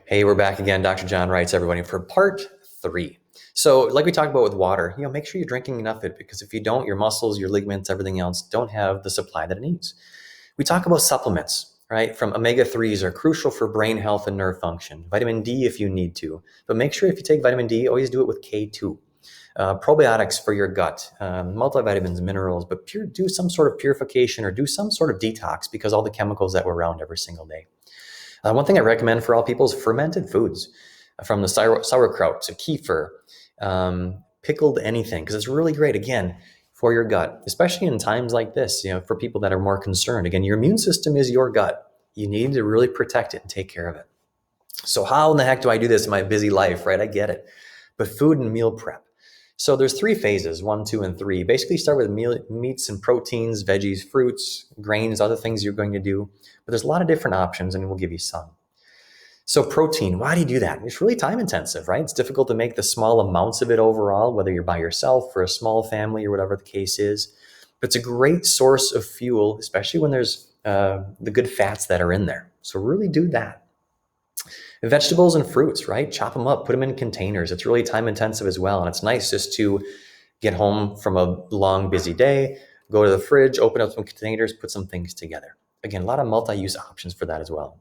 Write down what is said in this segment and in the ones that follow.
Hey, we're back again. Dr. John writes everybody for part 3. So like we talked about with water, make sure you're drinking enough of it, because if you don't, your muscles, your ligaments, everything else don't have the supply that it needs. We talk about supplements, right? From omega-3s are crucial for brain health and nerve function. Vitamin D if you need to, but make sure if you take vitamin D, always do it with K2. Probiotics for your gut, multivitamins, minerals, but do some sort of purification or do some sort of detox, because all the chemicals that we're around every single day. One thing I recommend for all people is fermented foods, from the sauerkraut to kefir, pickled anything, because it's really great, again, for your gut, especially in times like this, for people that are more concerned. Again, your immune system is your gut. You need to really protect it and take care of it. So how in the heck do I do this in my busy life, right? I get it. But food and meal prep. So there's 3 phases, 1, 2, and 3. Basically start with meats and proteins, veggies, fruits, grains, other things you're going to do. But there's a lot of different options, and we'll give you some. So protein, why do you do that? It's really time intensive, right? It's difficult to make the small amounts of it overall, whether you're by yourself or a small family or whatever the case is. But it's a great source of fuel, especially when there's the good fats that are in there. So really do that. Vegetables and fruits, right? Chop them up, put them in containers. It's really time intensive as well. And it's nice just to get home from a long, busy day, go to the fridge, open up some containers, put some things together. Again, a lot of multi-use options for that as well.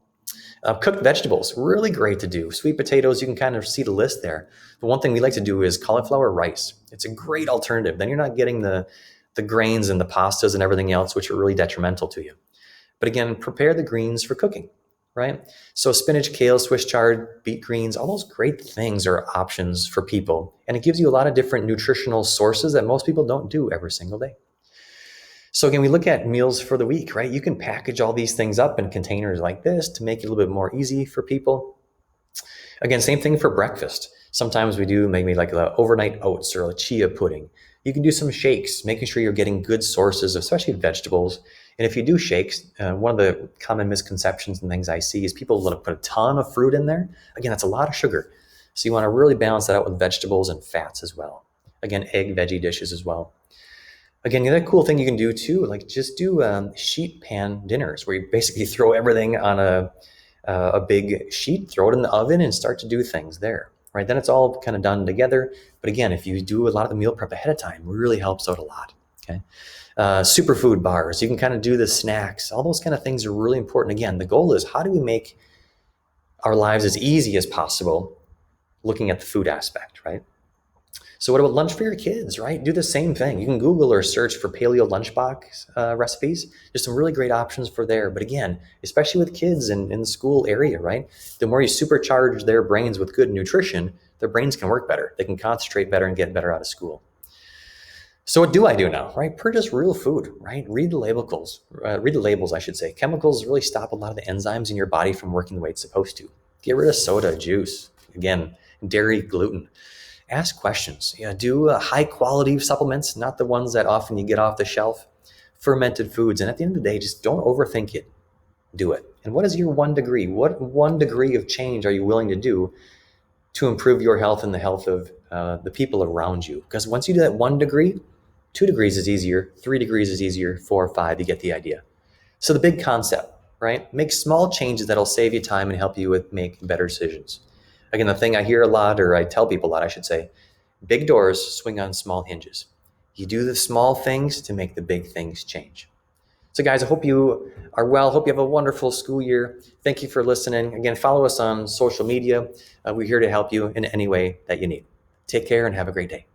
Cooked vegetables, really great to do. Sweet potatoes, you can kind of see the list there. But one thing we like to do is cauliflower rice. It's a great alternative. Then you're not getting the grains and the pastas and everything else, which are really detrimental to you. But again, prepare the greens for cooking, right? So spinach, kale, Swiss chard, beet greens, all those great things are options for people. And it gives you a lot of different nutritional sources that most people don't do every single day. So again, we look at meals for the week, right? You can package all these things up in containers like this to make it a little bit more easy for people. Again, same thing for breakfast. Sometimes we do maybe like the overnight oats or a chia pudding. You can do some shakes, making sure you're getting good sources, especially vegetables. And if you do shakes, one of the common misconceptions and things I see is people want to put a ton of fruit in there. Again, that's a lot of sugar. So you want to really balance that out with vegetables and fats as well. Again, egg, veggie dishes as well. Again, the other cool thing you can do too, like just do sheet pan dinners, where you basically throw everything on a big sheet, throw it in the oven, and start to do things there, right? Then it's all kind of done together. But again, if you do a lot of the meal prep ahead of time, it really helps out a lot, okay? Superfood bars, you can kind of do the snacks. All those kind of things are really important. Again, the goal is, how do we make our lives as easy as possible, looking at the food aspect, right? So what about lunch for your kids, right? Do the same thing. You can Google or search for paleo lunchbox recipes. There's some really great options for there. But again, especially with kids in the school area, right? The more you supercharge their brains with good nutrition, their brains can work better. They can concentrate better and get better out of school. So what do I do now, right? Purchase real food, right? Read the labels, I should say. Chemicals really stop a lot of the enzymes in your body from working the way it's supposed to. Get rid of soda, juice, again, dairy, gluten. Ask questions. Do high quality supplements, not the ones that often you get off the shelf. Fermented foods. And at the end of the day, just don't overthink it. Do it. And what is your 1 degree? What 1 degree of change are you willing to do to improve your health and the health of the people around you? Because once you do that 1 degree, 2 degrees is easier, 3 degrees is easier, 4 or 5, you get the idea. So the big concept, right? Make small changes that'll save you time and help you make better decisions. Again, the thing I hear a lot, or I tell people a lot, I should say, big doors swing on small hinges. You do the small things to make the big things change. So guys, I hope you are well. Hope you have a wonderful school year. Thank you for listening. Again, follow us on social media. We're here to help you in any way that you need. Take care and have a great day.